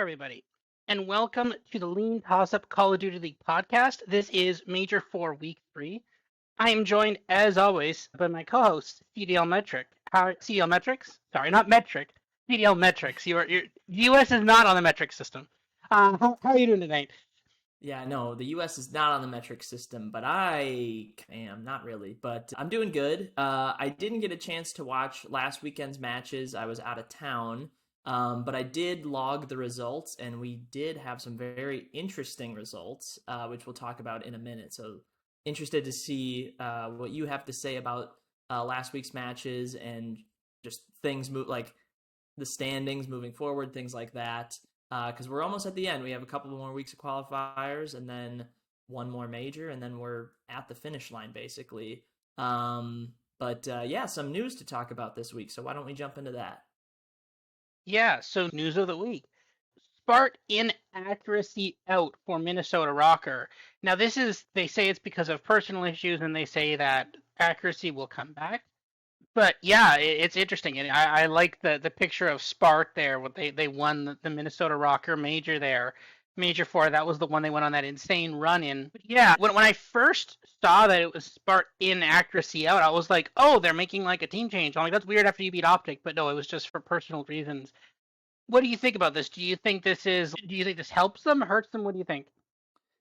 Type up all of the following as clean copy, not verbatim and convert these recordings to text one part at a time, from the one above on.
everybody, and welcome to the LeanTossup Call of Duty League podcast. This is Major 4 Week 3. I am joined, as always, by my co-host, CDLMetrics. Sorry, not metric. CDLMetrics. US is not on the metric system. How are you doing tonight? Yeah, no, the US is not on the metric system, but I am not really. But I'm doing good. I didn't get a chance to watch last weekend's matches. I was out of town. But I did log the results, and we did have some very interesting results, which we'll talk about in a minute. So interested to see what you have to say about last week's matches and just things move like the standings moving forward, things like that. Because we're almost at the end. We have a couple more weeks of qualifiers, and then one more major, and then we're at the finish line basically. But yeah, some news to talk about this week. So why don't we jump into that? Yeah, so news of the week. Spart inaccuracy out for Minnesota Rocker. Now, they say it's because of personal issues, and they say that accuracy will come back. But yeah, it's interesting, and I like the picture of Spart there. What they won the Minnesota Rocker Major there, Major 4. That was the one they went on that insane run in. But yeah, when I first saw that it was Spart inaccuracy out, I was like, oh, they're making like a team change. I'm like, that's weird after you beat Optic, but no, it was just for personal reasons. What do you think about this? Do you think this helps them, hurts them? What do you think?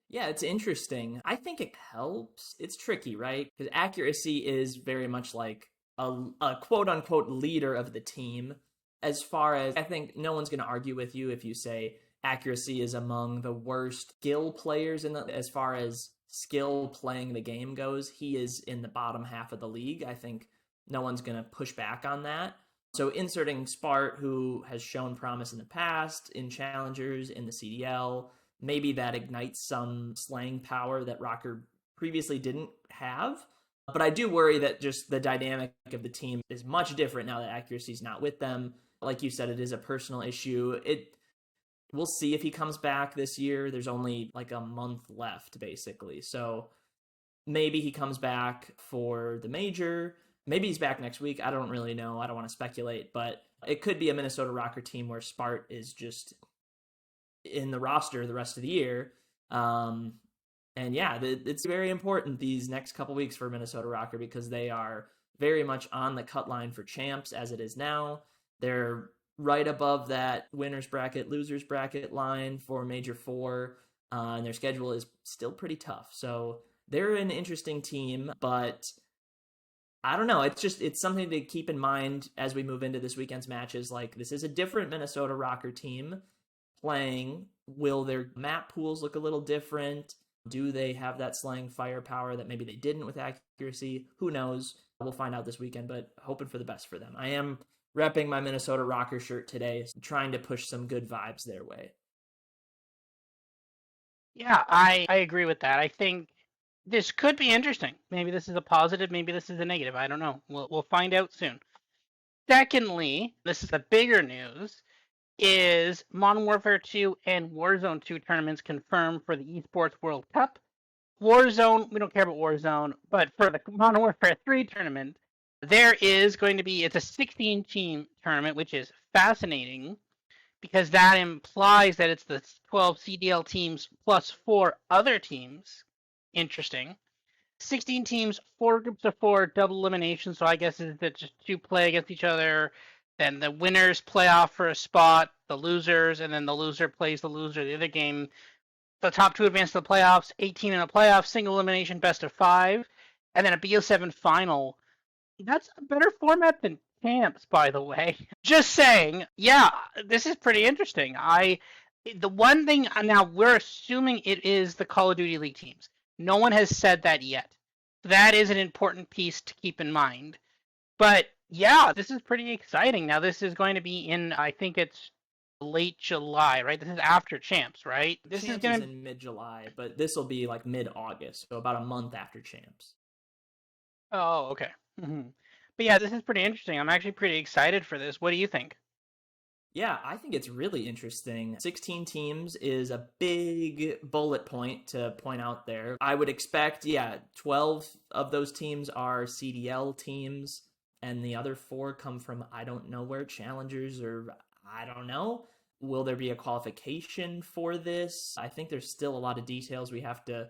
Yeah, it's interesting. I think it helps. It's tricky, right? Because accuracy is very much like a quote unquote leader of the team. As far as I think no one's going to argue with you if you say accuracy is among the worst skill players as far as skill playing the game goes. He is in the bottom half of the league. I think no one's going to push back on that. So inserting Spart, who has shown promise in the past, in challengers, in the CDL, maybe that ignites some slang power that Rocker previously didn't have. But I do worry that just the dynamic of the team is much different now that accuracy is not with them. Like you said, it is a personal issue. We'll see if he comes back this year. There's only like a month left, basically. So maybe he comes back for the major. Maybe he's back next week. I don't really know. I don't want to speculate, but it could be a Minnesota Rocker team where Spart is just in the roster the rest of the year. And yeah, it's very important these next couple weeks for Minnesota Rocker because they are very much on the cut line for champs as it is now. They're right above that winners bracket, losers bracket line for Major 4, and their schedule is still pretty tough. So they're an interesting team, but I don't know. It's something to keep in mind as we move into this weekend's matches. Like, this is a different Minnesota Rocker team playing. Will their map pools look a little different? Do they have that slang firepower that maybe they didn't with accuracy? Who knows? We'll find out this weekend, but hoping for the best for them. I am repping my Minnesota Rocker shirt today, trying to push some good vibes their way. Yeah, I agree with that. I think this could be interesting. Maybe this is a positive, maybe this is a negative. I don't know. We'll find out soon. Secondly, this is the bigger news, is Modern Warfare 2 and Warzone 2 tournaments confirmed for the Esports World Cup. Warzone, we don't care about Warzone, but for the Modern Warfare 3 tournament, there is going to be, it's a 16-team tournament, which is fascinating because that implies that it's the 12 CDL teams plus 4 other teams. Interesting. 16 teams, 4 groups of 4, double elimination. So I guess is that just 2 play against each other. Then the winners play off for a spot, the losers, and then the loser plays the loser of the other game. The top 2 advance to the playoffs, 18 in a playoff, single elimination, best of 5, and then a BO7 final. That's a better format than camps, by the way. Just saying. Yeah, this is pretty interesting. The one thing now we're assuming it is the Call of Duty League teams. No one has said that yet. That is an important piece to keep in mind. But yeah, this is pretty exciting. Now this is going to be in, I think it's late July, right? This is after Champs, right? This Champs is in mid-July, but this will be like mid-August, so about a month after Champs. Oh, okay. But yeah, this is pretty interesting. I'm actually pretty excited for this. What do you think? Yeah, I think it's really interesting. 16 teams is a big bullet point to point out there. I would expect, 12 of those teams are CDL teams, and the other 4 come from I don't know where challengers or I don't know. Will there be a qualification for this? I think there's still a lot of details we have to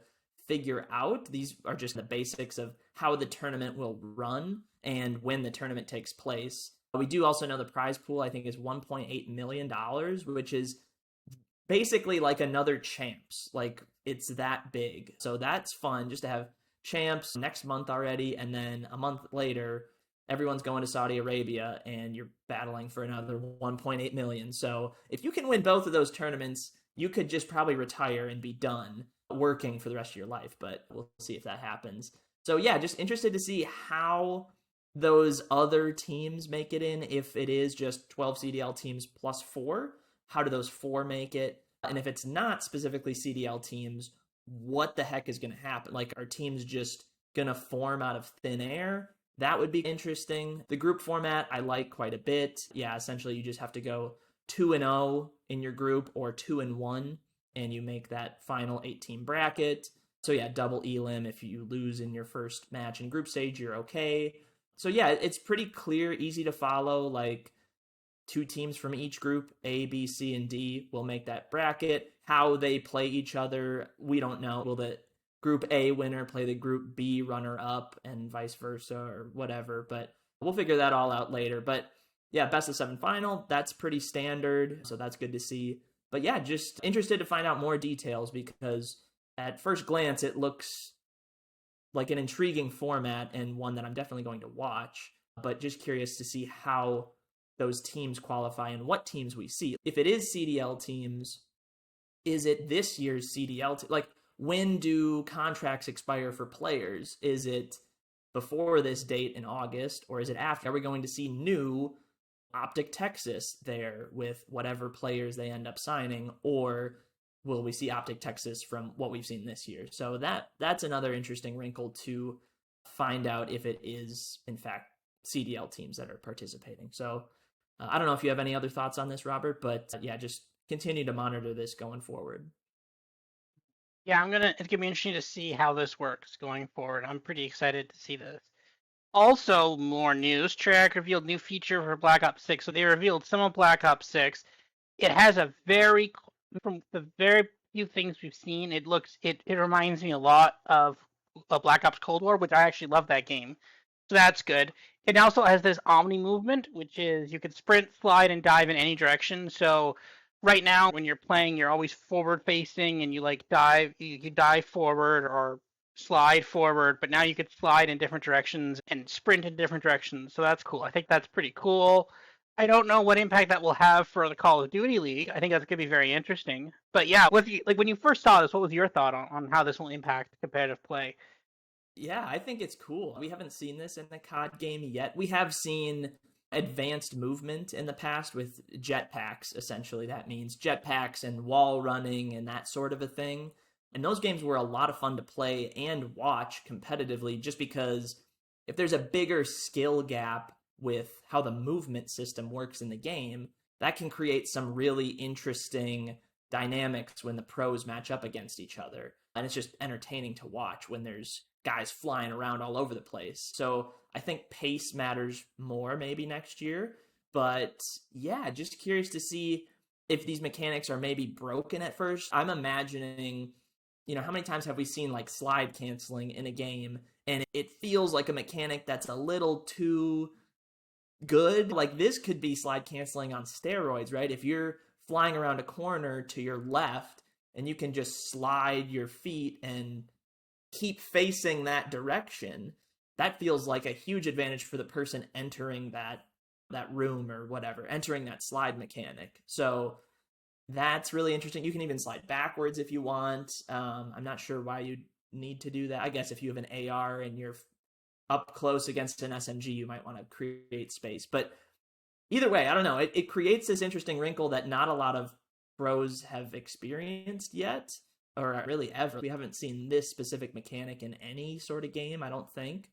figure out. These are just the basics of how the tournament will run and when the tournament takes place. We do also know the prize pool, I think, is $1.8 million, which is basically like another champs. Like, it's that big. So that's fun just to have champs next month already, and then a month later everyone's going to Saudi Arabia and you're battling for another 1.8 million. So if you can win both of those tournaments, you could just probably retire and be done working for the rest of your life, but we'll see if that happens. So yeah, just interested to see how those other teams make it in. If it is just 12 CDL teams plus 4, how do those 4 make it? And if it's not specifically CDL teams, what the heck is going to happen? Like, are teams just going to form out of thin air? That would be interesting. The group format I like quite a bit. Yeah, essentially you just have to go 2-0 in your group or 2-1, and you make that final 8-team bracket. So yeah, double elim. If you lose in your first match in group stage, you're okay. So yeah, it's pretty clear, easy to follow. Like, 2 teams from each group, A, B, C, and D, will make that bracket. How they play each other, we don't know. Will the Group A winner play the Group B runner-up and vice versa or whatever? But we'll figure that all out later. But yeah, best of 7 final, that's pretty standard, so that's good to see. But yeah, just interested to find out more details, because at first glance it looks like an intriguing format and one that I'm definitely going to watch. But just curious to see how those teams qualify and what teams we see. If it is CDL teams, is it this year's CDL like, when do contracts expire for players? Is it before this date in August, or is it after? Are we going to see new Optic Texas there with whatever players they end up signing, or will we see Optic Texas from what we've seen this year? So that's another interesting wrinkle to find out if it is in fact CDL teams that are participating. So I don't know if you have any other thoughts on this, Robert, but yeah, just continue to monitor this going forward. Yeah, it's gonna be interesting to see how this works going forward. I'm pretty excited to see this. Also, more news. Treyarch revealed new feature for Black Ops 6. So they revealed some of Black Ops 6. It has from the very few things we've seen, it reminds me a lot of Black Ops Cold War, which I actually love that game. So that's good. It also has this Omni movement, which is you can sprint, slide, and dive in any direction. So right now, when you're playing, you're always forward facing, and you like you dive forward or slide forward. But now you could slide in different directions and sprint in different directions. So that's cool. I think that's pretty cool. I don't know what impact that will have for the Call of Duty League. I think that's going to be very interesting. But yeah, when you first saw this, what was your thought on how this will impact competitive play? Yeah, I think it's cool. We haven't seen this in the COD game yet. We have seen advanced movement in the past with jetpacks, essentially. That means jetpacks and wall running and that sort of a thing. And those games were a lot of fun to play and watch competitively, just because if there's a bigger skill gap with how the movement system works in the game, that can create some really interesting dynamics when the pros match up against each other. And it's just entertaining to watch when there's guys flying around all over the place. So I think pace matters more maybe next year. But yeah, just curious to see if these mechanics are maybe broken at first. I'm imagining, how many times have we seen like slide canceling in a game, and it feels like a mechanic that's a little too good? Like, this could be slide canceling on steroids, right? If you're flying around a corner to your left and you can just slide your feet and keep facing that direction, that feels like a huge advantage for the person entering that room or whatever, entering that slide mechanic. So that's really interesting. You can even slide backwards if you want. I'm not sure why you'd need to do that. I guess if you have an AR and you're up close against an SMG, you might want to create space. But either way, I don't know. It creates this interesting wrinkle that not a lot of pros have experienced yet, or really ever. We haven't seen this specific mechanic in any sort of game, I don't think.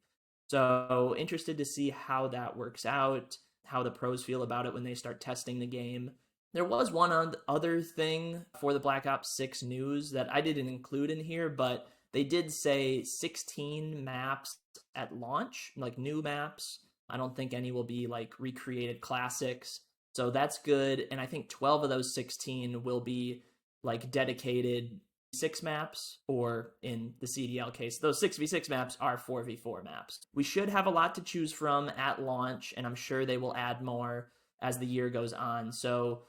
So interested to see how that works out, how the pros feel about it when they start testing the game. There was one other thing for the Black Ops 6 news that I didn't include in here, but they did say 16 maps at launch, like new maps. I don't think any will be like recreated classics. So that's good. And I think 12 of those 16 will be like dedicated 6 maps, or in the CDL case, those 6v6 maps are 4v4 maps. We should have a lot to choose from at launch, and I'm sure they will add more as the year goes on. So,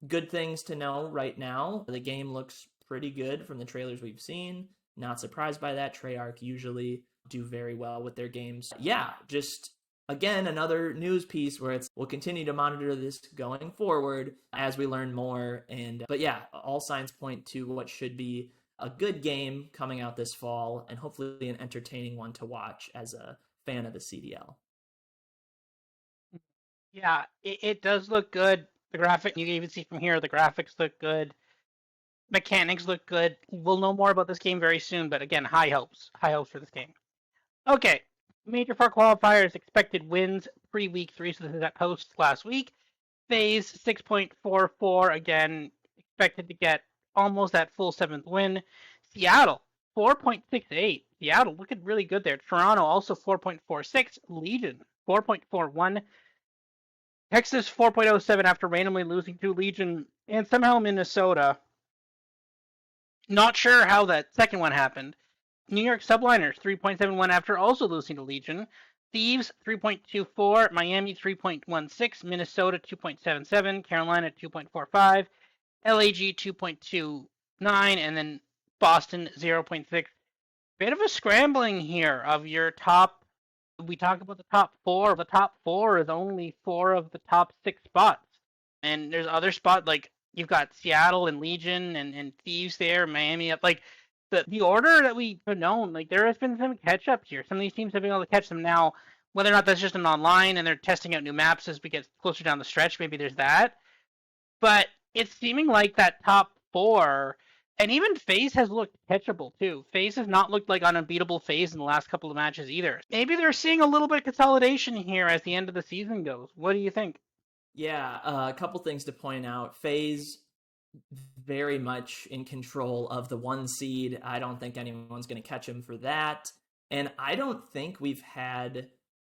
good things to know right now. The game looks pretty good from the trailers we've seen. Not surprised by that. Treyarch usually do very well with their games. Yeah, just again another news piece where we'll continue to monitor this going forward as we learn more. And but yeah, all signs point to what should be a good game coming out this fall, and hopefully an entertaining one to watch as a fan of the CDL. Yeah, it does look good. The graphic, you can even see from here, the graphics look good. Mechanics look good. We'll know more about this game very soon, but again, high hopes. High hopes for this game. Okay, Major 4 qualifiers, expected wins pre-week 3, so this is that post last week. FaZe 6.44, again, expected to get almost that full 7th win. Seattle 4.68. Seattle looking really good there. Toronto also 4.46. Legion 4.41. Texas 4.07 after randomly losing to Legion. And somehow Minnesota, not sure how that second one happened. New York Subliners 3.71 after also losing to Legion. Thieves 3.24, Miami 3.16, Minnesota 2.77, Carolina 2.45, LAG 2.29, and then Boston 0.6. Bit of a scrambling here of your top. We talk about the top four. The top four is only 4 of the top 6 spots. And there's other spots like you've got Seattle and Legion and Thieves there, Miami up. Like the order that we have known, like there has been some catch up here. Some of these teams have been able to catch them now. Whether or not that's just an online and they're testing out new maps as we get closer down the stretch, maybe there's that. But it's seeming like that top 4, and even FaZe has looked catchable too. FaZe has not looked like an unbeatable FaZe in the last couple of matches either. Maybe they're seeing a little bit of consolidation here as the end of the season goes. What do you think? Yeah, a couple things to point out. FaZe very much in control of the 1 seed. I don't think anyone's going to catch him for that. And I don't think we've had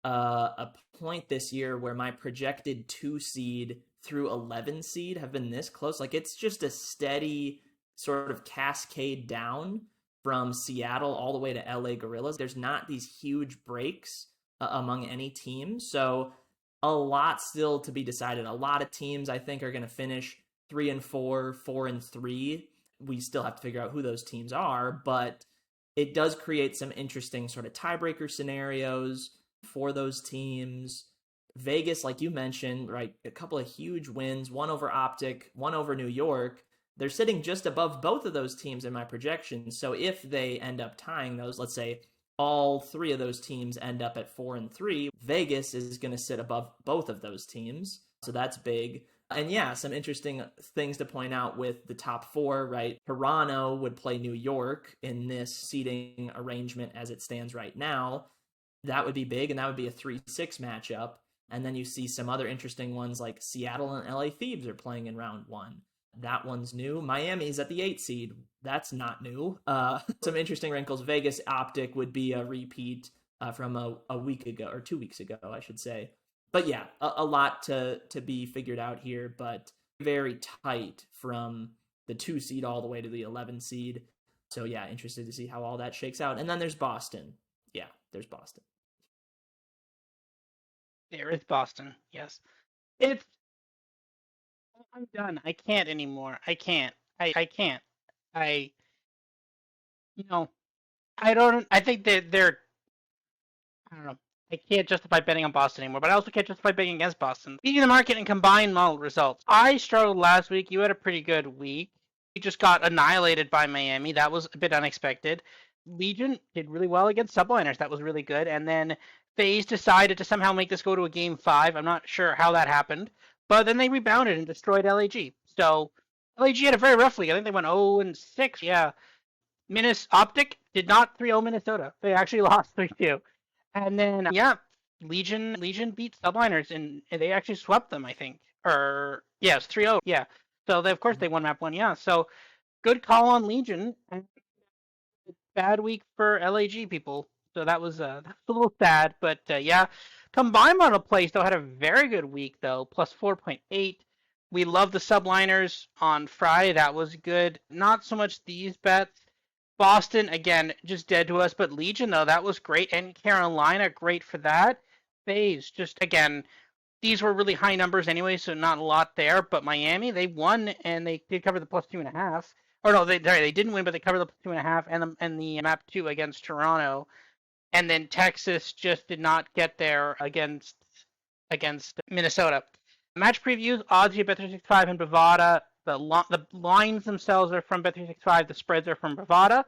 a point this year where my projected 2 seed through 11 seed have been this close. Like it's just a steady sort of cascade down from Seattle all the way to LA Gorillas. There's not these huge breaks among any team. So a lot still to be decided. A lot of teams I think are going to finish 3-4, 4-3. We still have to figure out who those teams are, but it does create some interesting sort of tiebreaker scenarios for those teams. Vegas, like you mentioned, right, a couple of huge wins, one over Optic, one over New York. They're sitting just above both of those teams in my projections. So if they end up tying those, let's say all 3 of those teams end up at 4-3, Vegas is going to sit above both of those teams. So that's big. And yeah, some interesting things to point out with the top 4, right? Toronto would play New York in this seeding arrangement as it stands right now. That would be big, and that would be a 3-6 matchup. And then you see some other interesting ones like Seattle and LA Thieves are playing in round 1. That one's new. Miami's at the 8 seed. That's not new. Some interesting wrinkles. Vegas Optic would be a repeat from a week ago, or 2 weeks ago, I should say. But yeah, a lot to be figured out here, but very tight from the 2 seed all the way to the 11 seed. So yeah, interested to see how all that shakes out. And then there's Boston. Yeah, there's Boston. There is Boston. Yes. It's I'm done. I can't anymore. I can't. I can't. I you know, I don't I think that they're I don't know. I can't justify betting on Boston anymore, but I also can't justify betting against Boston. Beating the market and combined model results. I struggled last week. You had a pretty good week. You just got annihilated by Miami. That was a bit unexpected. Legion did really well against Subliners. That was really good. And then FaZe decided to somehow make this go to a game 5. I'm not sure how that happened. But then they rebounded and destroyed LAG. So LAG had a very rough week. I think they went 0-6. Yeah. Optic did not 3-0 Minnesota. They actually lost 3-2. And then yeah, Legion beat Subliners and they actually swept them, I think. Or yes, 3-0. Yeah. So they, of course they won map 1. Yeah. So good call on Legion. And bad week for LAG people. So that's a little sad, but yeah. Combined model play still had a very good week though, plus 4.8. We love the subliners on Friday. That was good. Not so much these bets. Boston, again, just dead to us. But Legion, though, that was great. And Carolina, great for that. FaZe, just again, these were really high numbers anyway, so not a lot there. But Miami, they won and they did cover the +2.5. Or no, they didn't win, but they covered the +2.5 and the map 2 against Toronto. And then Texas just did not get there against Minnesota. Match previews, odds here, Bet365 and Bovada. The lines themselves are from Bet365. The spreads are from Bovada.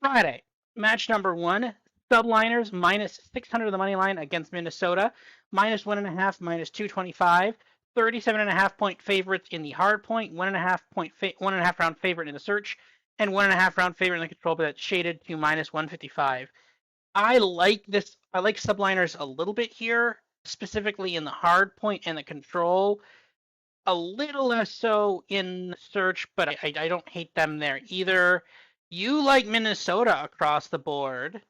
Friday, match number 1, subliners -600 of the money line against Minnesota, -1.5, -225. 37.5-point favorites in the hard point, 1.5 round favorite in the search, and 1.5 round favorite in the control, but that's shaded to -155. I like this. I like subliners a little bit here, specifically in the hard point and the control. A little less so in the search, but I don't hate them there either. You like Minnesota across the board.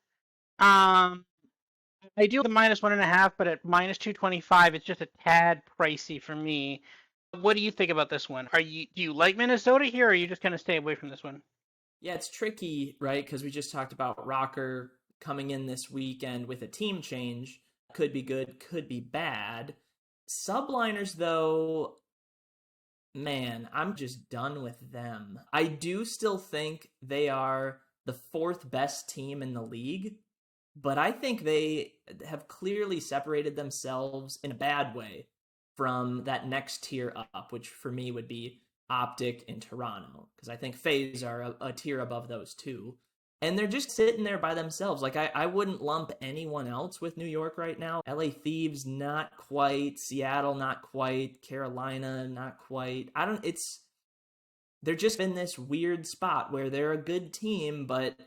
I do the -1.5, but at -225, it's just a tad pricey for me. What do you think about this one? Do you like Minnesota here, or are you just gonna stay away from this one? Yeah, it's tricky, right? Because we just talked about Rocker coming in this weekend with a team change. Could be good, could be bad. Subliners, though, man, I'm just done with them. I do still think they are the fourth best team in the league, but I think they have clearly separated themselves in a bad way from that next tier up, which for me would be Optic and Toronto, because I think FaZe are a tier above those two. And they're just sitting there by themselves. Like, I wouldn't lump anyone else with New York right now. LA Thieves, not quite. Seattle, not quite. Carolina, not quite. They're just in this weird spot where they're a good team, but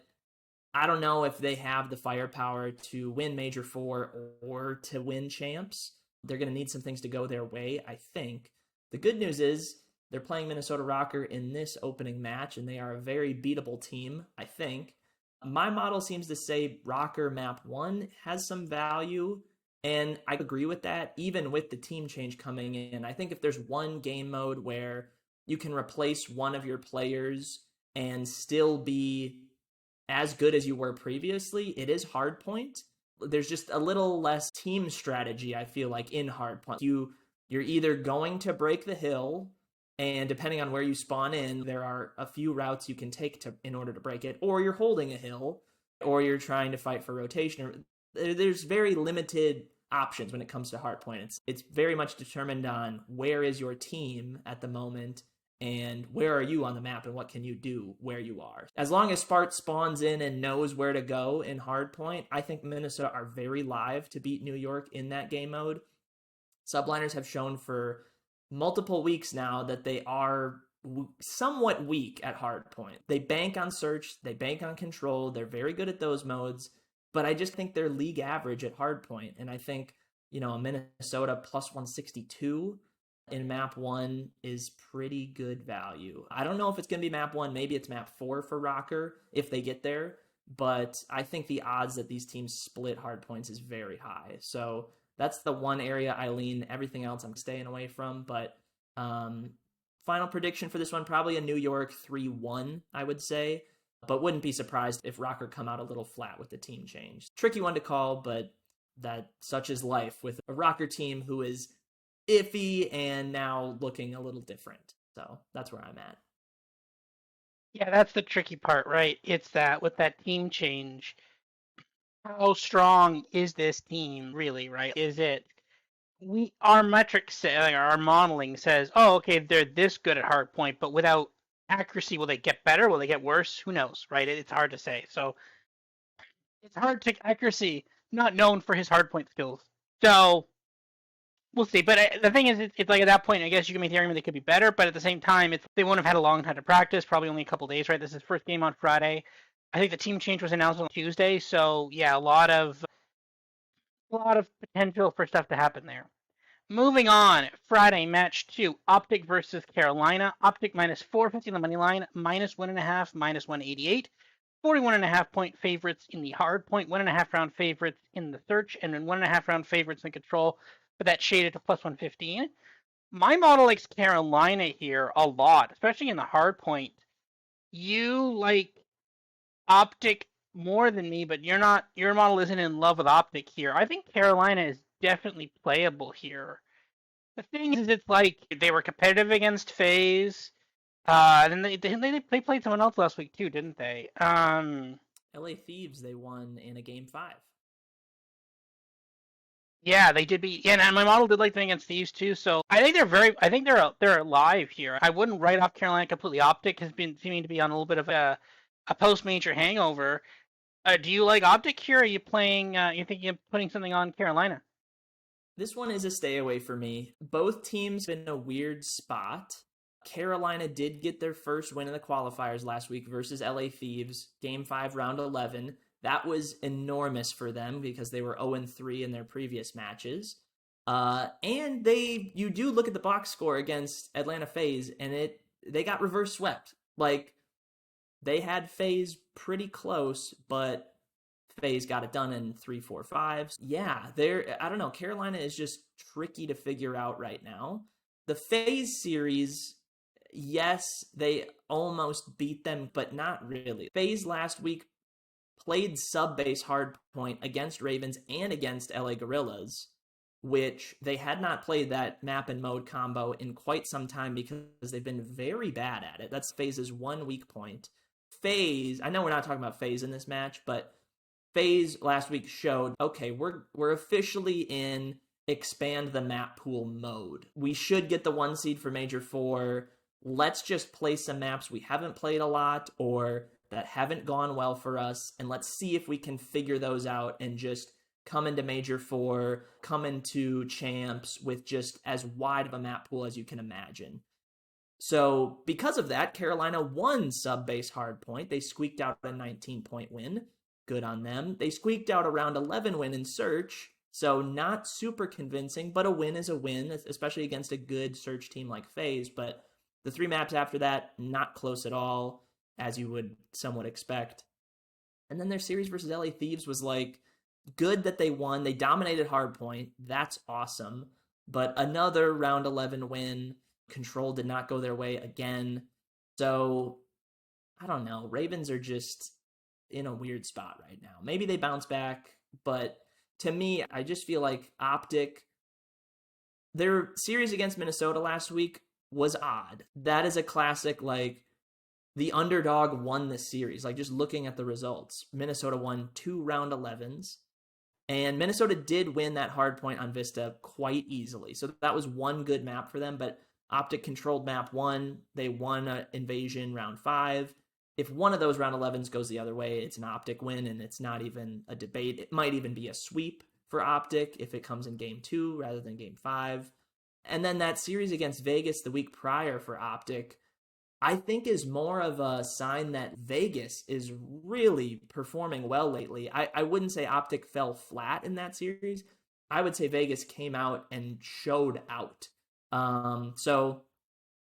I don't know if they have the firepower to win Major Four or to win champs. They're going to need some things to go their way, I think. The good news is they're playing Minnesota Rocker in this opening match, and they are a very beatable team, I think. My model seems to say Rocker Map 1 has some value, and I agree with that, even with the team change coming in. I think if there's one game mode where you can replace one of your players and still be as good as you were previously, it is Hardpoint. There's just a little less team strategy, I feel like, in Hardpoint. You're either going to break the hill, and depending on where you spawn in, there are a few routes you can take in order to break it, or you're holding a hill, or you're trying to fight for rotation. There's very limited options when it comes to Hardpoint. It's very much determined on where is your team at the moment, and where are you on the map, and what can you do where you are. As long as Spart spawns in and knows where to go in Hardpoint, I think Minnesota are very live to beat New York in that game mode. Subliners have shown for multiple weeks now that they are somewhat weak at Hardpoint. They bank on search, they bank on control, they're very good at those modes, but I just think they're league average at Hardpoint. And I think, a Minnesota +162 in map 1 is pretty good value. I don't know if it's going to be map 1, maybe it's map 4 for Rocker if they get there, but I think the odds that these teams split Hardpoints is very high. So that's the one area I lean. Everything else I'm staying away from. But final prediction for this one, probably a New York 3-1, I would say. But wouldn't be surprised if Rocker come out a little flat with the team change. Tricky one to call, but such is life with a Rocker team who is iffy and now looking a little different. So that's where I'm at. Yeah, that's the tricky part, right? It's that with that team change, how strong is this team really, right? Is it our metrics say, like our modeling says, oh, okay, they're this good at hard point, but without accuracy, will they get better? Will they get worse? Who knows, right? It's hard to say. So it's hard to accuracy, not known for his hard point skills. So we'll see. But the thing is, it's like at that point, I guess you can make the argument they could be better, but at the same time, they won't have had a long time to practice, probably only a couple days, right? This is first game on Friday. I think the team change was announced on Tuesday, so yeah, a lot of potential for stuff to happen there. Moving on, Friday match 2, Optic versus Carolina. Optic -450 on the money line, -1.5, -188. 41.5-point favorites in the hard point, 1.5 round favorites in the search, and then 1.5 round favorites in control, but that's shaded to +115. My model likes Carolina here a lot, especially in the hard point. You like Optic more than me, but your model isn't in love with Optic here. I think Carolina is definitely playable here. The thing is, it's like they were competitive against FaZe. Then they played someone else last week too, didn't they? LA Thieves, they won in a game 5. Yeah, they did beat. Yeah, and my model did like them against Thieves too. So I think they're alive here. I wouldn't write off Carolina completely. Optic has been seeming to be on a little bit of a post major hangover. Do you like Optic here? Or are you playing? You thinking of putting something on Carolina? This one is a stay away for me. Both teams been in a weird spot. Carolina did get their first win in the qualifiers last week versus LA Thieves, game 5, round 11. That was enormous for them because they were 0-3 in their previous matches. And you do look at the box score against Atlanta FaZe, and they got reverse swept. Like, they had FaZe pretty close, but FaZe got it done in 3-4-5. Yeah, I don't know. Carolina is just tricky to figure out right now. The FaZe series, yes, they almost beat them, but not really. FaZe last week played sub-base hardpoint against Ravens and against LA Gorillas, which they had not played that map and mode combo in quite some time because they've been very bad at it. That's FaZe's one weak point. FaZe, I know we're not talking about FaZe in this match, but FaZe last week showed, okay, we're officially in expand the map pool mode. We should get the 1 seed for Major 4. Let's just play some maps we haven't played a lot or that haven't gone well for us, and let's see if we can figure those out and just come into Major 4, come into Champs with just as wide of a map pool as you can imagine. So because of that, Carolina won sub-base hardpoint. They squeaked out a 19-point win. Good on them. They squeaked out a round 11 win in Search, so not super convincing, but a win is a win, especially against a good Search team like FaZe. But the 3 maps after that, not close at all, as you would somewhat expect. And then their series versus LA Thieves was like, good that they won. They dominated hardpoint. That's awesome. But another round 11 win. Control did not go their way again. So, I don't know. Ravens are just in a weird spot right now. Maybe they bounce back, but to me, I just feel like Optic, their series against Minnesota last week was odd. That is a classic, like, the underdog won the series. Like, just looking at the results, Minnesota won 2 round 11s, and Minnesota did win that hard point on Vista quite easily. So that was one good map for them, but Optic controlled map 1. They won an invasion round 5. If one of those round 11s goes the other way, it's an Optic win, and it's not even a debate. It might even be a sweep for Optic if it comes in game 2 rather than game 5. And then that series against Vegas the week prior for Optic, I think is more of a sign that Vegas is really performing well lately. I wouldn't say Optic fell flat in that series. I would say Vegas came out and showed out. So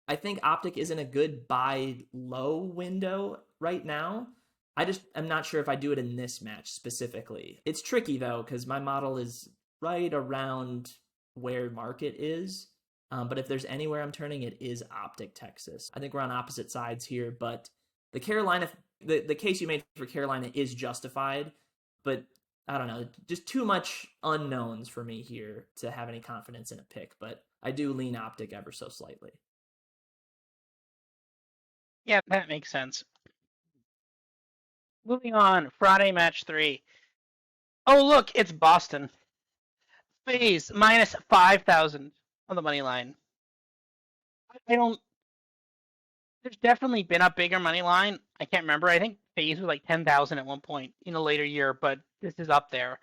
I think Optic is in a good buy low window right now. I'm not sure if I do it in this match specifically. It's tricky though, because my model is right around where market is. But if there's anywhere I'm turning, it is Optic Texas. I think we're on opposite sides here, but the case you made for Carolina is justified, but I don't know, just too much unknowns for me here to have any confidence in a pick, but I do lean Optic ever so slightly. Yeah, that makes sense. Moving on, Friday match 3. Oh, look, it's Boston. FaZe minus 5,000 on the money line. I don't. There's definitely been a bigger money line. I can't remember. I think FaZe was like 10,000 at one point in a later year, but this is up there.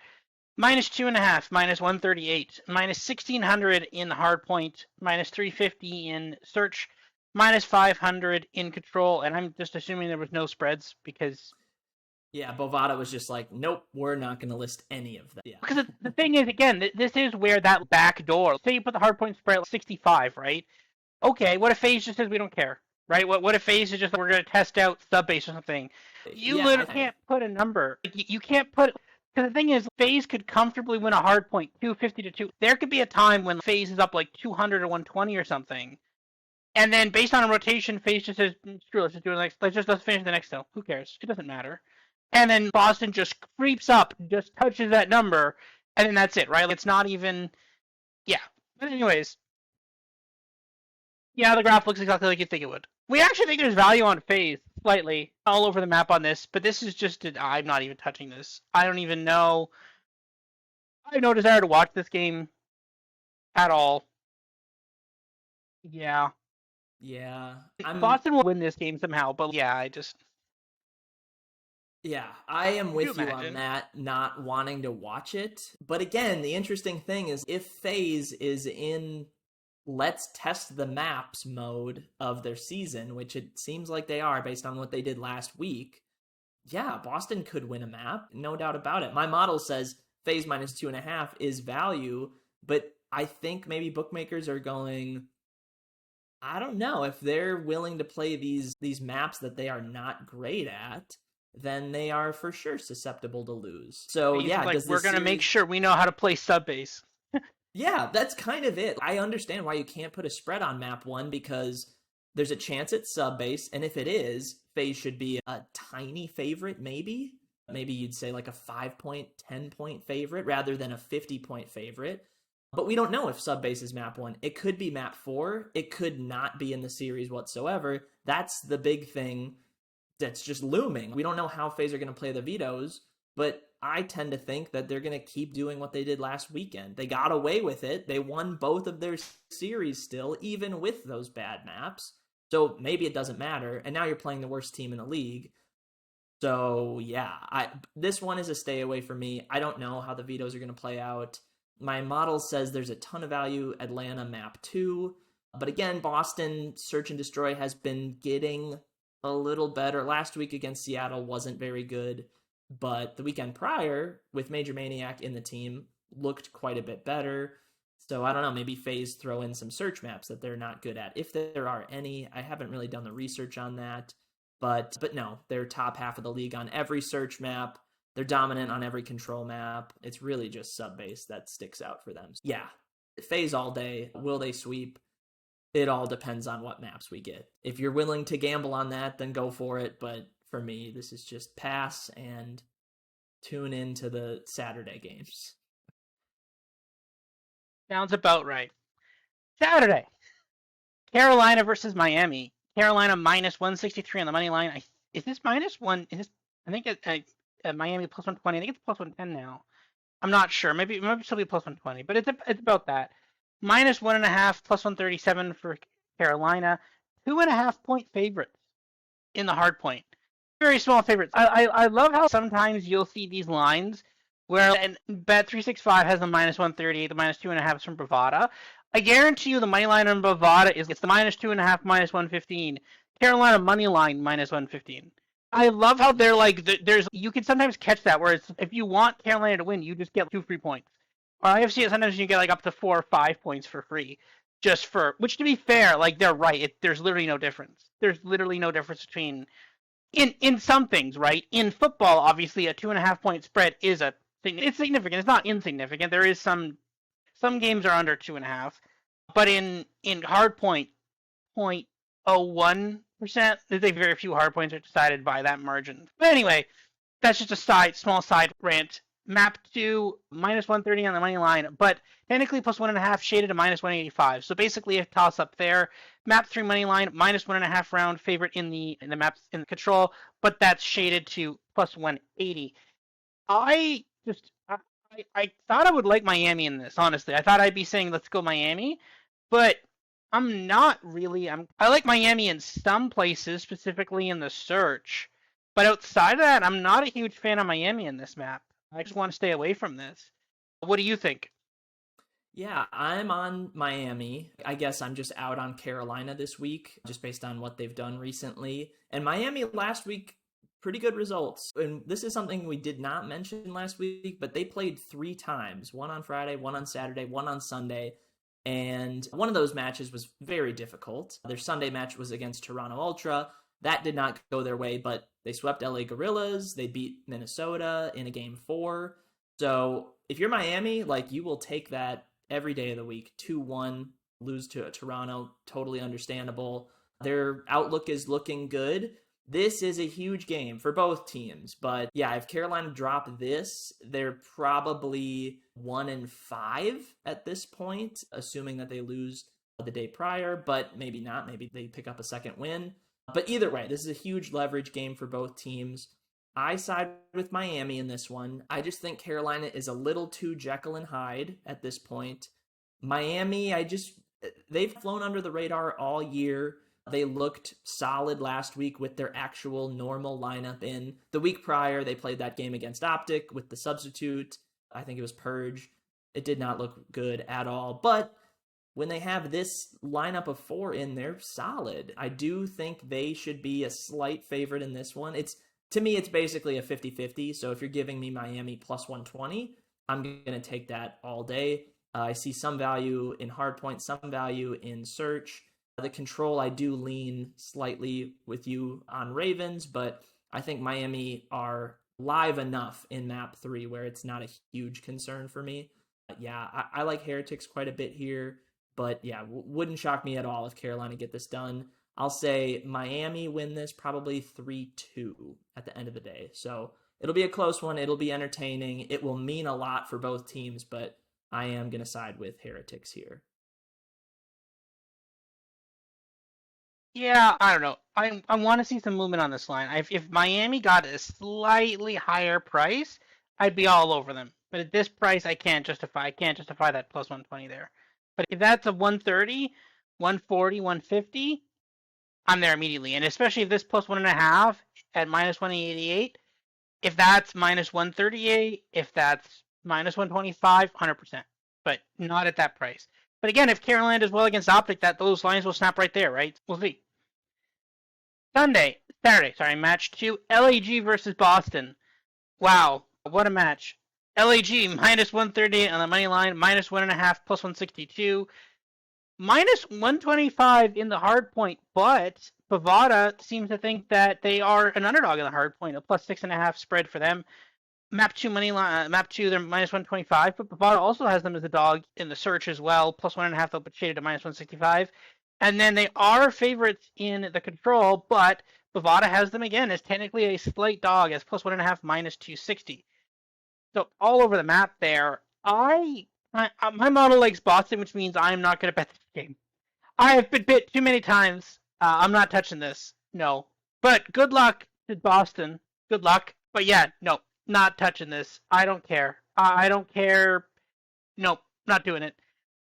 Minus 2.5, minus 138, minus 1,600 in hardpoint, minus 350 in search, minus 500 in control, and I'm just assuming there was no spreads because. Yeah, Bovada was just like, nope, we're not going to list any of that. Yeah. Because the thing is, again, this is where that back door. Say you put the hardpoint spread at 65, right? Okay, what if FaZe just says we don't care, right? What if FaZe is just we're going to test out sub base or something? You literally can't put a number. You can't put Because the thing is, FaZe could comfortably win a hard point 250 to 2. There could be a time when FaZe is up like 200 or 120 or something. And then based on a rotation, FaZe just says, screw it, let's just do it next. Let's finish the next hill. Who cares? It doesn't matter. And then Boston just creeps up, just touches that number, and then that's it, right? It's not even, yeah. But anyways, yeah, the graph looks exactly like you think it would. We actually think there's value on FaZe slightly all over the map on this, but this is just, I'm not even touching this. I don't even know. I have no desire to watch this game at all. Yeah. Yeah, Boston will win this game somehow, but yeah, I am could you with you on imagine? that, not wanting to watch it. But again, the interesting thing is if FaZe is in let's test the maps mode of their season, which it seems like they are based on what they did last week, yeah, Boston could win a map, no doubt about it. My model says FaZe -2.5 is value, but I think maybe bookmakers are going, I don't know, if they're willing to play these maps that they are not great at, then they are for sure susceptible to lose. So FaZe is yeah, like, does we're this gonna make series? sure we know how to play sub base. Yeah, that's kind of it. I understand why you can't put a spread on map one because there's a chance it's sub base, and if it is, FaZe should be a tiny favorite, maybe. Maybe you'd say like a 5 point, 10 point favorite rather than a 50 point favorite. But we don't know if sub base is map one. It could be map four. It could not be in the series whatsoever. That's the big thing that's just looming. We don't know how FaZe are going to play the vetoes, but I tend to think that they're going to keep doing what they did last weekend. They got away with it. They won both of their series still, even with those bad maps. So maybe it doesn't matter. And now you're playing the worst team in the league. So yeah, this one is a stay away for me. I don't know how the vetoes are going to play out. My model says there's a ton of value Atlanta map 2. But again, Boston Search and Destroy has been getting a little better. Last week against Seattle wasn't very good, but the weekend prior with Major Maniac in the team looked quite a bit better. So I don't know, maybe FaZe throw in some search maps that they're not good at. If there are any, I haven't really done the research on that. But no, they're top half of the league on every search map. They're dominant on every control map. It's really just sub base that sticks out for them. Yeah, FaZe all day. Will they sweep? It all depends on what maps we get. If you're willing to gamble on that, then go for it. But for me, this is just pass and tune into the Saturday games. Sounds about right. Saturday, Carolina versus Miami. Carolina -163 on the money line. Is this -1? Is this? I think Miami +120. I think it's +110 now. I'm not sure. Maybe it might still be +120, but it's about that. -1.5, +137 for Carolina. 2.5 point favorites in the hard point. Very small favorites. I love how sometimes you'll see these lines where and Bet365 has the -138, the -2.5 is from Bovada. I guarantee you the money line on Bovada is it's the -2.5, -115. Carolina money line -115. I love how they're like there's you can sometimes catch that where it's if you want Carolina to win, you just get 2 free points. Or I have seen it sometimes you get like up to 4 or 5 points for free, just for which to be fair, like they're right. There's literally no difference. There's literally no difference between in some things, right? In football, obviously, a 2.5 point spread is it's significant. It's not insignificant. There is some games are under 2.5, but in hard point 0.01%, there's very few hard points are decided by that margin. But anyway, that's just a small side rant. Map 2, -130 on the money line, but technically +1.5 shaded to -185. So basically a toss up there. Map 3 money line, -1.5 round favorite in the maps in the control, but that's shaded to +180. I just I thought I would like Miami in this, honestly. I thought I'd be saying let's go Miami, but I'm not really. I like Miami in some places, specifically in the search. But outside of that, I'm not a huge fan of Miami in this map. I just want to stay away from this. What do you think? Yeah, I'm on Miami. I guess I'm just out on Carolina this week, just based on what they've done recently. And Miami last week, pretty good results. And this is something we did not mention last week, but they played 3 times, one on Friday, one on Saturday, one on Sunday. And one of those matches was very difficult. Their Sunday match was against Toronto Ultra. That did not go their way, but they swept LA Gorillas. They beat Minnesota in a game 4. So if you're Miami, like you will take that every day of the week. 2-1, lose to Toronto, totally understandable. Their outlook is looking good. This is a huge game for both teams, but yeah, if Carolina drop this, they're probably 1-5 at this point, assuming that they lose the day prior, but maybe not. Maybe they pick up a second win. But either way, this is a huge leverage game for both teams. I side with Miami in this one. I just think Carolina is a little too Jekyll and Hyde at this point. Miami, they've flown under the radar all year. They looked solid last week with their actual normal lineup in. The week prior, they played that game against Optic with the substitute. I think it was Purge. It did not look good at all. But when they have this lineup of 4 in, they're solid. I do think they should be a slight favorite in this one. To me, it's basically a 50-50. So if you're giving me Miami plus 120, I'm going to take that all day. I see some value in hardpoint, some value in search. The control, I do lean slightly with you on Ravens, but I think Miami are live enough in map 3 where it's not a huge concern for me. Yeah, I like Heretics quite a bit here, but yeah, wouldn't shock me at all if Carolina get this done. I'll say Miami win this probably 3-2 at the end of the day. So it'll be a close one. It'll be entertaining. It will mean a lot for both teams, but I am going to side with Heretics here. Yeah, I don't know. I want to see some movement on this line. If Miami got a slightly higher price, I'd be all over them. But at this price, I can't justify that plus 120 there. But if that's a 130, 140, 150, I'm there immediately. And especially if this plus 1.5 at minus 188, if that's minus 138, if that's minus 125, 100%. But not at that price. But again, if Carolina does well against Optic, those lines will snap right there, right? We'll see. Saturday, match 2, LAG versus Boston. Wow, what a match. LAG minus 138 on the money line, minus 1.5 plus 162, minus 125 in the hard point, but Bovada seems to think that they are an underdog in the hard point, a plus 6.5 spread for them. Map 2 money line, map 2, they're minus 125, but Bovada also has them as a dog in the search as well, plus 1.5, they'll shaded to minus 165. And then they are favorites in the control, but Bovada has them again as technically a slight dog as plus 1.5 minus 260. So all over the map there. My model likes Boston, which means I'm not going to bet this game. I have been bit too many times. I'm not touching this. No. But good luck to Boston. Good luck. But yeah, no, not touching this. I don't care. I don't care. Nope, not doing it.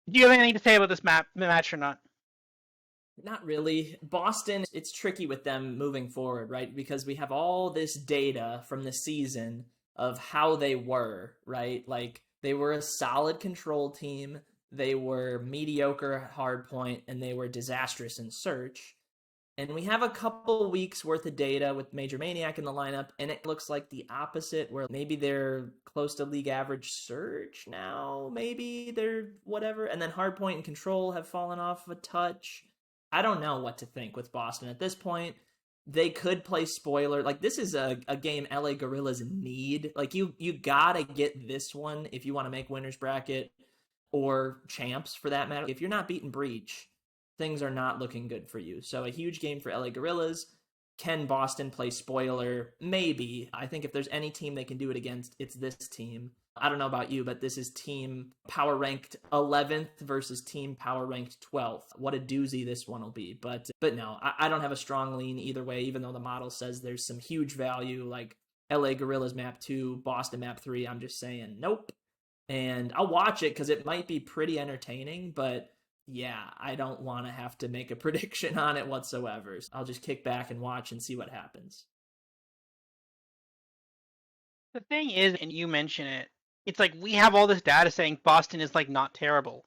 Do you have anything to say about this match or not? Not really. Boston, it's tricky with them moving forward, right? Because we have all this data from the season of how they were, right? Like they were a solid control team, they were mediocre hardpoint, and they were disastrous in search. And we have a couple weeks worth of data with Major Maniac in the lineup, and it looks like the opposite, where maybe they're close to league average search now, maybe they're whatever, and then hardpoint and control have fallen off a touch. I don't know what to think with Boston at this point. They could play spoiler. Like this is a game LA Gorillas need. Like you gotta get this one if you want to make winners bracket or champs for that matter. If you're not beating Breach, things are not looking good for you. So a huge game for LA Gorillas. Can Boston play spoiler? Maybe. I think if there's any team they can do it against, it's this team. I don't know about you, but this is team power ranked 11th versus team power ranked 12th. What a doozy this one will be. But no, I don't have a strong lean either way, even though the model says there's some huge value like LA Gorillas map 2, Boston map 3. I'm just saying nope. And I'll watch it because it might be pretty entertaining, but yeah, I don't want to have to make a prediction on it whatsoever. I'll just kick back and watch and see what happens. The thing is, and you mention it, it's like we have all this data saying Boston is like not terrible.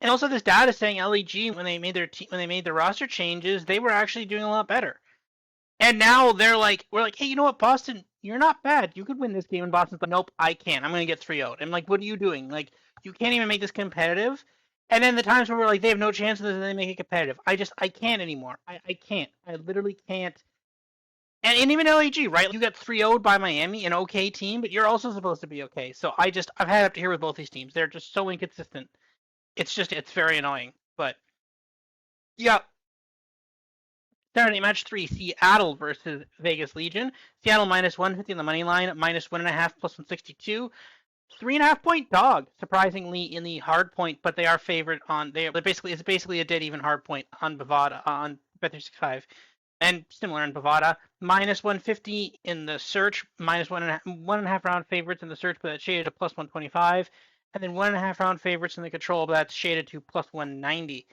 And also this data saying LEG when they made their roster changes, they were actually doing a lot better. And now we're like, hey, you know what, Boston, you're not bad. You could win this game. And Boston's like, nope, I can't. I'm gonna get 3-0'd. I'm like, what are you doing? Like, you can't even make this competitive. And then the times where we're like, they have no chance of this and they make it competitive. I can't anymore. I can't. I literally can't. And even LAG, right? You got 3-0'd by Miami, an okay team, but you're also supposed to be okay. So I've had up to here with both these teams. They're just so inconsistent. It's very annoying. But yeah, Saturday match 3, Seattle versus Vegas Legion. Seattle minus 150 on the money line, minus 1.5 plus 162. 3.5 point dog, surprisingly in the hard point, but they are favored on. It's basically a dead even hard point on Bovada on Bet365, and similar in Bovada. Minus 150 in the search, minus 1.5 round favorites in the search, but that's shaded to plus 125, and then 1.5 round favorites in the control, but that's shaded to plus 190.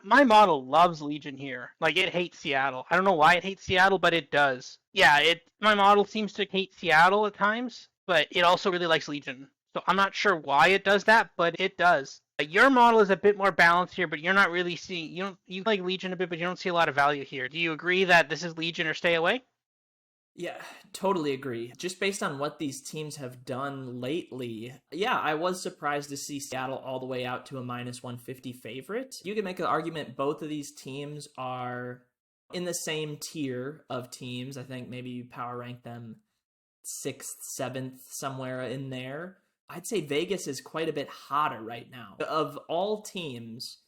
My model loves Legion here. Like, it hates Seattle. I don't know why it hates Seattle, but it does. Yeah, my model seems to hate Seattle at times, but it also really likes Legion. So I'm not sure why it does that, but it does. Your model is a bit more balanced here, but you're not really seeing you like Legion a bit, but you don't see a lot of value here. Do you agree that this is Legion or stay away? Yeah, totally agree. Just based on what these teams have done lately, yeah, I was surprised to see Seattle all the way out to a minus 150 favorite. You can make an argument both of these teams are in the same tier of teams. I think maybe you power rank them sixth, seventh, somewhere in there. I'd say Vegas is quite a bit hotter right now. Of all teams,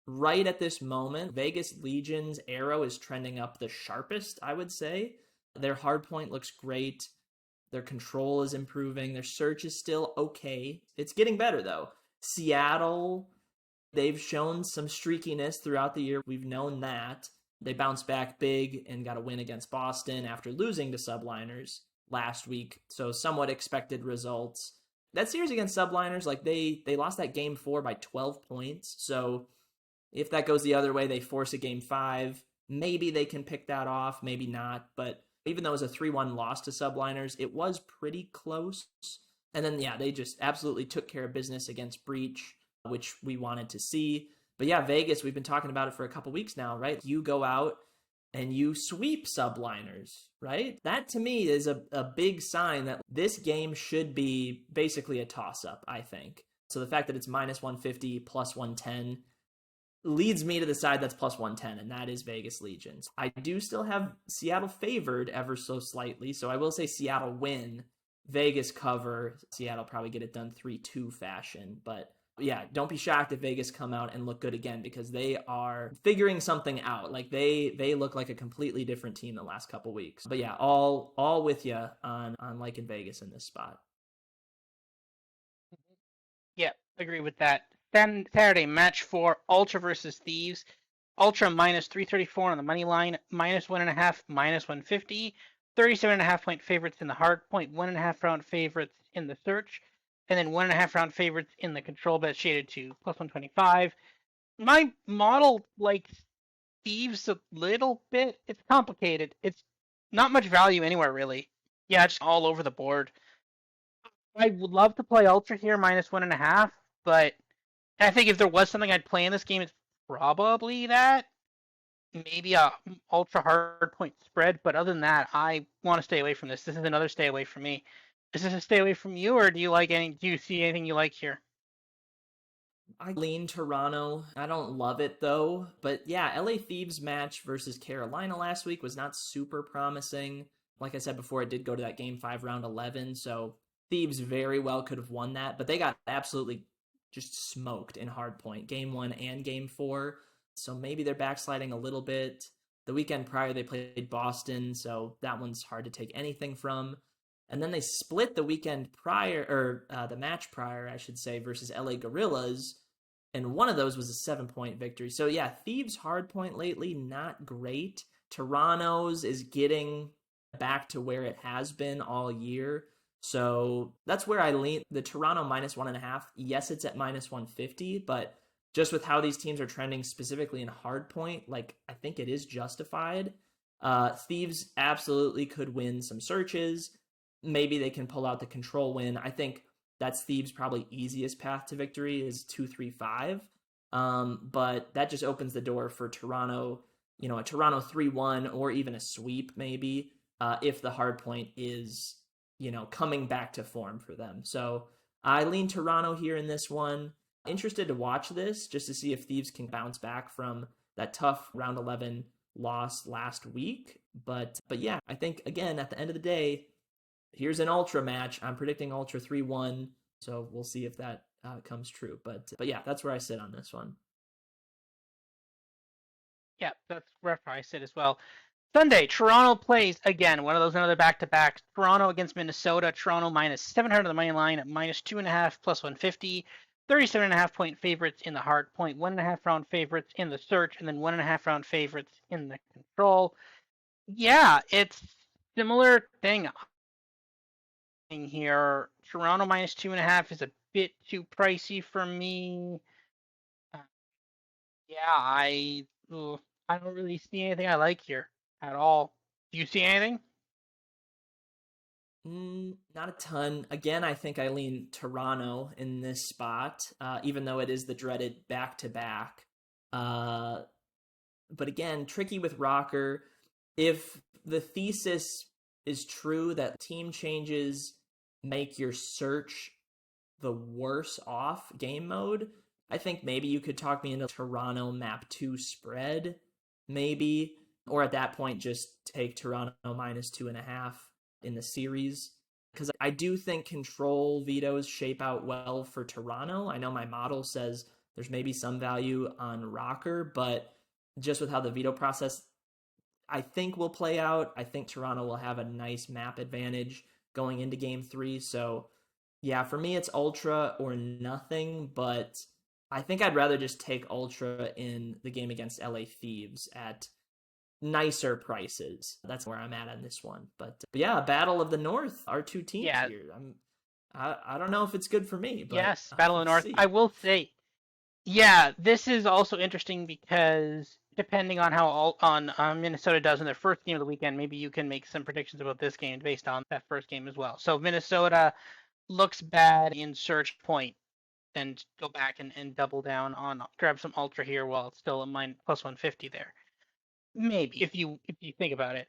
right at this moment, Vegas Legion's arrow is trending up the sharpest, I would say. Their hardpoint looks great. Their control is improving. Their search is still okay. It's getting better, though. Seattle, they've shown some streakiness throughout the year. We've known that. They bounced back big and got a win against Boston after losing to Subliners last week. So somewhat expected results. That series against Subliners, like they lost that game 4 by 12 points. So if that goes the other way, they force a game 5. Maybe they can pick that off, maybe not. But even though it was a 3-1 loss to Subliners, it was pretty close. And then, yeah, they just absolutely took care of business against Breach, which we wanted to see. But yeah, Vegas, we've been talking about it for a couple weeks now, right? You go out and you sweep Subliners, right? That to me is a big sign that this game should be basically a toss-up, I think. So the fact that it's minus 150, plus 110 leads me to the side that's plus 110, and that is Vegas Legions. I do still have Seattle favored ever so slightly, so I will say Seattle win, Vegas cover, Seattle probably get it done 3-2 fashion, but yeah, don't be shocked if Vegas come out and look good again, because they are figuring something out. Like they look like a completely different team the last couple weeks. But yeah, all with you on liking Vegas in this spot. Yeah, agree with that. Then Saturday match 4, Ultra versus Thieves. Ultra minus 334 on the money line, minus 1.5, minus 150. 37.5 point favorites in the hard point, 1.5 round favorites in the search, and then 1.5 round favorites in the control bet shaded to plus 125. My model likes Thieves a little bit. It's complicated. It's not much value anywhere really. Yeah, just all over the board. I would love to play Ultra here minus 1.5, but I think if there was something I'd play in this game, it's probably that. Maybe a ultra hard point spread, but other than that, I want to stay away from this. This is another stay away from me. Is this a stay away from you, or do you see anything you like here? I lean Toronto. I don't love it though. But yeah, LA Thieves match versus Carolina last week was not super promising. Like I said before, it did go to that game 5 round 11. So Thieves very well could have won that, but they got absolutely just smoked in hardpoint game 1 and game 4. So maybe they're backsliding a little bit. The weekend prior, they played Boston. So that one's hard to take anything from. And then they split the weekend prior, or the match prior, I should say, versus LA Gorillas. And one of those was a 7-point victory. So yeah, Thieves' hardpoint lately, not great. Toronto's is getting back to where it has been all year. So that's where I lean. The Toronto minus 1.5, yes, it's at minus 150, but just with how these teams are trending specifically in hardpoint, like I think it is justified. Thieves absolutely could win some searches. Maybe they can pull out the control win. I think that's Thieves' probably easiest path to victory is 2-3-5. But that just opens the door for Toronto, a Toronto 3-1 or even a sweep maybe, if the hard point is, coming back to form for them. So I lean Toronto here in this one. Interested to watch this just to see if Thieves can bounce back from that tough round 11 loss last week. But yeah, I think again at the end of the day, here's an ultra match. I'm predicting ultra 3-1, so we'll see if that comes true. But yeah, that's where I sit on this one. Yeah, that's where I sit as well. Sunday, Toronto plays again, one of those another back to backs. Toronto against Minnesota. Toronto minus 700 on the money line at minus 2.5 plus 150. 37.5 point favorites in the hard point, 1.5 round favorites in the search, and then 1.5 round favorites in the control. Yeah, it's similar thing here. Toronto minus 2.5 is a bit too pricey for me. Uh, yeah, I don't really see anything I like here at all. Do you see anything? Not a ton. Again, I think I lean Toronto in this spot, even though it is the dreaded back to back. But again, tricky with Rocker. If the thesis is true that team changes make your search the worse off game mode, I think maybe you could talk me into Toronto map 2 spread, maybe. Or at that point, just take Toronto minus 2.5 in the series. Because I do think control vetoes shape out well for Toronto. I know my model says there's maybe some value on Rocker, but just with how the veto process I think will play out, I think Toronto will have a nice map advantage going into game 3. So yeah, for me it's Ultra or nothing, but I think I'd rather just take Ultra in the game against LA Thieves at nicer prices. That's where I'm at on this one. But yeah, Battle of the North, our two teams Yeah, here. I don't know if it's good for me, but yes, Battle of the we'll North. I see. will say, yeah, this is also interesting because depending on how Minnesota does in their first game of the weekend, maybe you can make some predictions about this game based on that first game as well. So Minnesota looks bad in search point, then go back and double down on grab some ultra here while it's still a plus 150 there. Maybe if you think about it.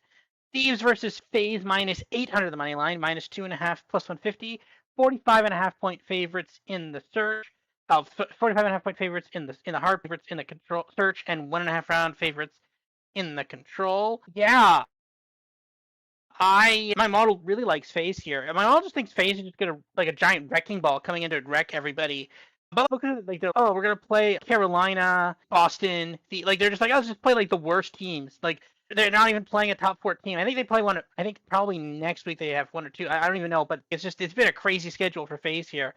Thieves versus FaZe minus 800 the money line, minus 2.5 plus 150. 45.5 point favorites in the search. 45.5 point favorites in the hard favorites in the control search, and 1.5 round favorites in the control. Yeah, my model really likes FaZe here. And my model just thinks FaZe is just gonna like a giant wrecking ball coming in to wreck everybody. But look at it, like we're gonna play Carolina, Boston. Like they're just like, let's just play like the worst teams. Like they're not even playing a top 14. I think they play one. I think probably next week they have one or two. I don't even know, but it's been a crazy schedule for FaZe here.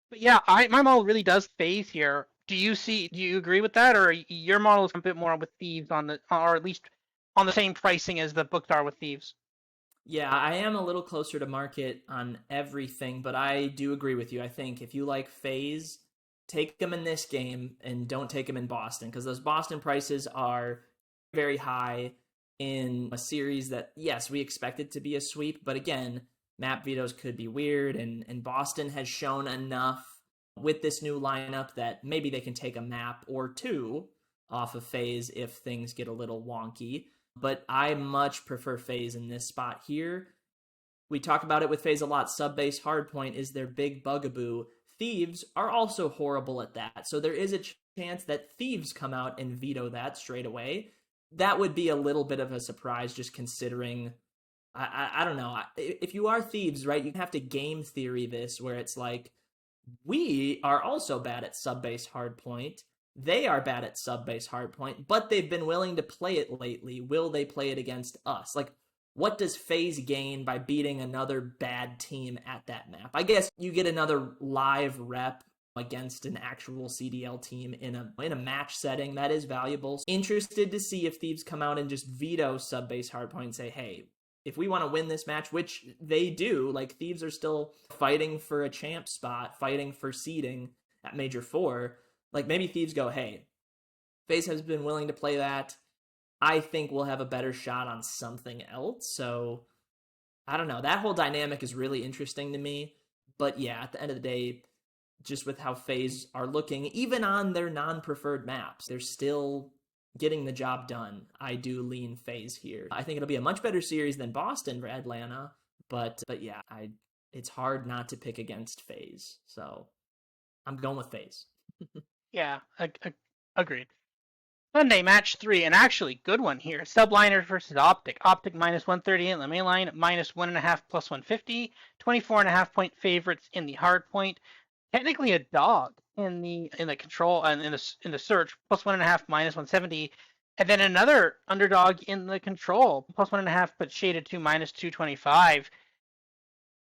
But yeah, my model really does FaZe here. Do you agree with that, or your model is a bit more with Thieves or at least on the same pricing as the books are with Thieves? Yeah, I am a little closer to market on everything, but I do agree with you. I think if you like FaZe, take them in this game and don't take them in Boston because those Boston prices are very high in a series that, yes, we expect it to be a sweep, but again, map vetoes could be weird, and Boston has shown enough with this new lineup that maybe they can take a map or two off of FaZe if things get a little wonky, but I much prefer FaZe in this spot here. We talk about it with FaZe a lot. Sub base hardpoint is their big bugaboo. Thieves are also horrible at that. So there is a chance that Thieves come out and veto that straight away. That would be a little bit of a surprise just considering. I don't know. If you are Thieves, right, you have to game theory this where it's like, we are also bad at sub base hardpoint. They are bad at sub base hardpoint, but they've been willing to play it lately. Will they play it against us? Like, what does FaZe gain by beating another bad team at that map? I guess you get another live rep against an actual CDL team in a match setting. That is valuable. Interested to see if Thieves come out and just veto sub base hardpoint and say, hey, if we want to win this match, which they do, like Thieves are still fighting for a champ spot, fighting for seeding at Major 4, like maybe Thieves go, hey, FaZe has been willing to play that. I think we'll have a better shot on something else. So I don't know. That whole dynamic is really interesting to me. But yeah, at the end of the day, just with how FaZe are looking, even on their non-preferred maps, they're still getting the job done. I do lean FaZe here. I think it'll be a much better series than Boston for Atlanta, but yeah, it's hard not to pick against FaZe. So I'm going with FaZe. Yeah, agreed. Sunday, match 3, and actually good one here. Subliners versus Optic. Optic minus 138 in the main line, minus 1.5 plus 150. 24.5 point favorites in the hard point. Technically a dog in the control and in the search, plus 1.5 minus 170. And then another underdog in the control, plus 1.5, but shaded to minus 225.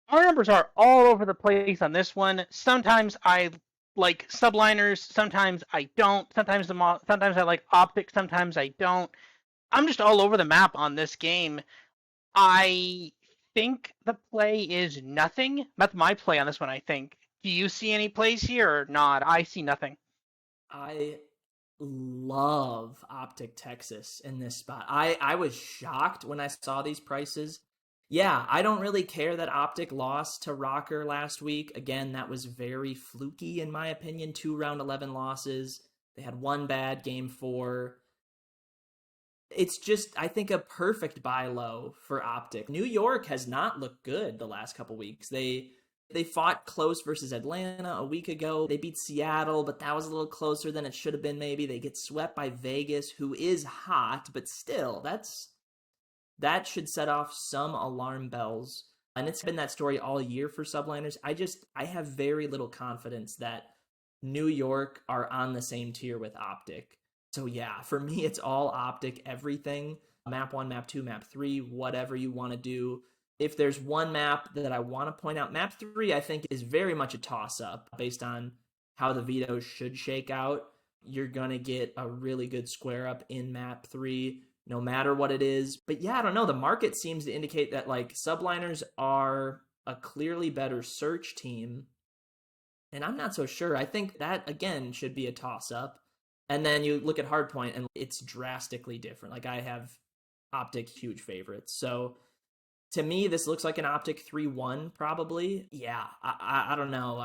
Our numbers are all over the place on this one. Sometimes I like subliners, sometimes I don't. Sometimes I like optics, sometimes I don't. I'm just all over the map on this game. I think the play is nothing. That's my play on this one, I think. Do you see any plays here or not? I see nothing. I love Optic Texas in this spot. I was shocked when I saw these prices. Yeah, I don't really care that Optic lost to Rocker last week. Again, that was very fluky in my opinion. 2 round 11 losses. They had one bad game 4. It's just, I think, a perfect buy low for Optic. New York has not looked good the last couple weeks. They fought close versus Atlanta a week ago. They beat Seattle, but that was a little closer than it should have been maybe. They get swept by Vegas, who is hot, but still, that should set off some alarm bells. And it's been that story all year for subliners. I have very little confidence that New York are on the same tier with Optic. So yeah, for me, it's all Optic, everything. Map 1, map 2, map 3, whatever you want to do. If there's one map that I want to point out, map 3, I think, is very much a toss-up based on how the vetoes should shake out. You're going to get a really good square up in map 3, no matter what it is. But yeah, I don't know. The market seems to indicate that like subliners are a clearly better search team. And I'm not so sure. I think that, again, should be a toss-up. And then you look at hardpoint, and it's drastically different. Like, I have Optic huge favorites. So to me, this looks like an Optic 3-1, probably. Yeah, I don't know.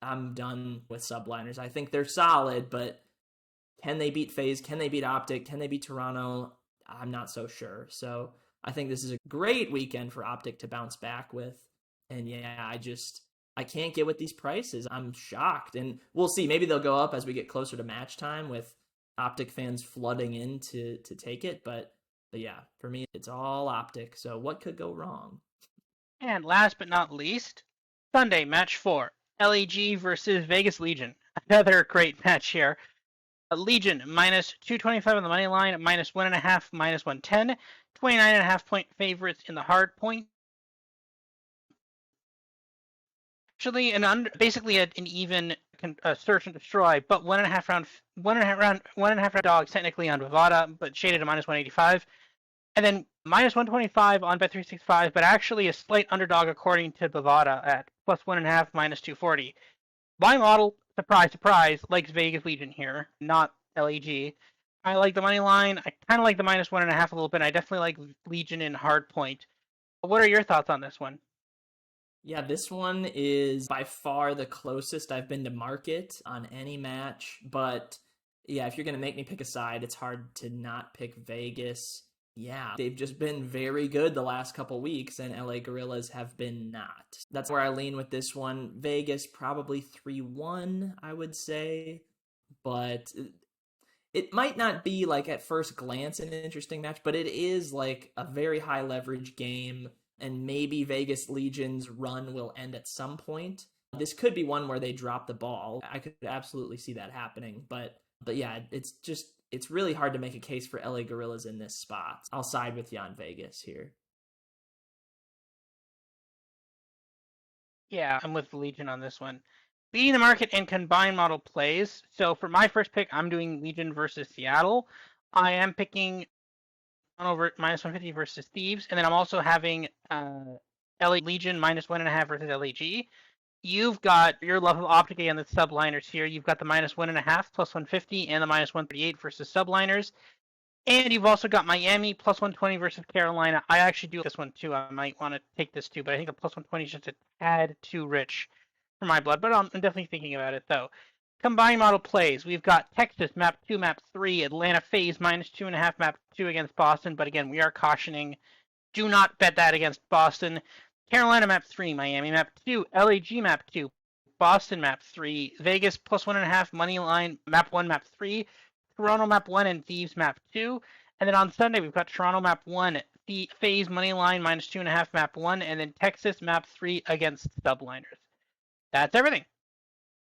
I'm done with subliners. I think they're solid, but can they beat FaZe? Can they beat Optic? Can they beat Toronto? I'm not so sure. So I think this is a great weekend for Optic to bounce back with. And yeah, I can't get with these prices. I'm shocked. And we'll see. Maybe they'll go up as we get closer to match time with Optic fans flooding in to take it. But yeah, for me, it's all Optic. So what could go wrong? And last but not least, Sunday, match 4. LEG versus Vegas Legion. Another great match here. Legion minus 225 on the money line, minus 1.5, minus 110. 29.5 point favorites in the hard point. Actually, basically an even search and destroy, but 1.5 round dogs technically on Bovada, but shaded to minus 185. And then minus 125 on Bet365, but actually a slight underdog according to Bovada at plus 1.5, minus 240. My model, surprise, surprise, likes Vegas Legion here, not LEG. I like the money line. I kind of like the minus 1.5 a little bit. I definitely like Legion in hard point. What are your thoughts on this one? Yeah, this one is by far the closest I've been to market on any match. But yeah, if you're going to make me pick a side, it's hard to not pick Vegas. Yeah, they've just been very good the last couple weeks, and LA Gorillas have been not. That's where I lean with this one. Vegas probably 3-1, I would say. But it might not be like at first glance an interesting match, but it is like a very high leverage game. And maybe Vegas Legion's run will end at some point. This could be one where they drop the ball. I could absolutely see that happening. But yeah, it's really hard to make a case for LA Gorillas in this spot. I'll side with you on Vegas here. Yeah, I'm with Legion on this one. Beating the market in combined model plays. So for my first pick, I'm doing Legion versus Seattle. I am picking on over minus 150 versus Thieves, and then I'm also having LA Legion minus 1.5 versus LAG. You've got your love of Optic and the subliners here. You've got the minus 1.5 plus 150 and the minus 138 versus subliners. And you've also got Miami plus 120 versus Carolina. I actually do this one too. I might want to take this too, but I think the plus 120 is just a tad too rich for my blood. But I'm definitely thinking about it though. Combined model plays. We've got Texas map 2, map 3, Atlanta FaZe minus 2.5, map 2 against Boston. But again, we are cautioning, do not bet that against Boston. Carolina map 3, Miami map 2, LAG map 2, Boston map 3, Vegas plus 1.5 money line map 1, map 3, Toronto Map 1 and Thieves Map 2. And then on Sunday, we've got Toronto Map 1, the Phase Moneyline -2.5 Map 1, and then Texas Map 3 against Subliners. That's everything.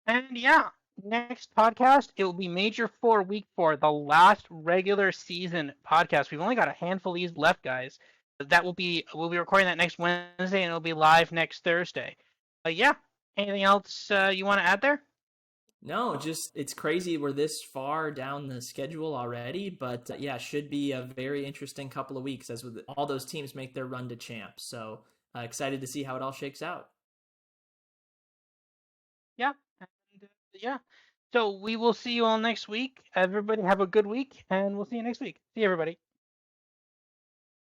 And yeah, next podcast, it will be Major 4 Week 4, the last regular season podcast. We've only got a handful of these left, guys. We'll be recording that next Wednesday, and it'll be live next Thursday. Yeah, anything else you want to add there? No, just it's crazy we're this far down the schedule already, but yeah, should be a very interesting couple of weeks as with all those teams make their run to champs. So excited to see how it all shakes out. Yeah, and, yeah. So we will see you all next week. Everybody have a good week, and we'll see you next week. See you, everybody.